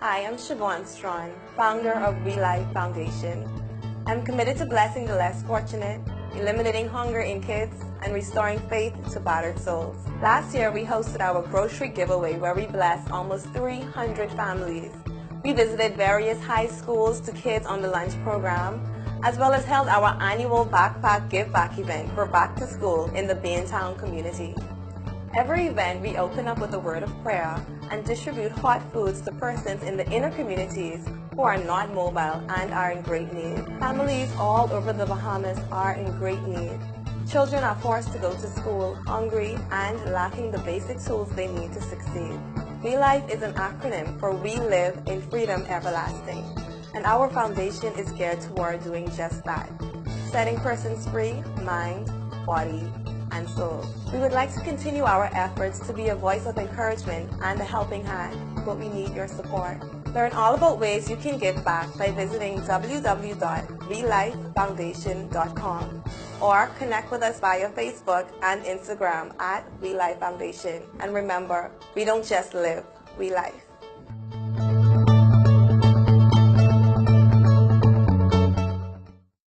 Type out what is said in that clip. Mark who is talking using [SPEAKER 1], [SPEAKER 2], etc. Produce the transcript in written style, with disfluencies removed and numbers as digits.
[SPEAKER 1] Hi, I'm Siobhan Strawn, founder of WeLife Foundation. I'm committed to blessing the less fortunate, eliminating hunger in kids, and restoring faith to battered souls. Last year, we hosted our grocery giveaway where we blessed almost 300 families. We visited various high schools to kids on the lunch program, as well as held our annual Backpack Give Back event for back to school in the Baintown community. Every event, we open up with a word of prayer and distribute hot foods to persons in the inner communities who are not mobile and are in great need. Families all over the Bahamas are in great need. Children are forced to go to school hungry and lacking the basic tools they need to succeed. WeLife is an acronym for We Live in Freedom Everlasting, and our foundation is geared toward doing just that, setting persons free, mind, body, and soul. We would like to continue our efforts to be a voice of encouragement and a helping hand, but we need your support. Learn all about ways you can give back by visiting www.welifefoundation.com or connect with us via Facebook and Instagram at WeLife Foundation. And remember, we don't just live, we life.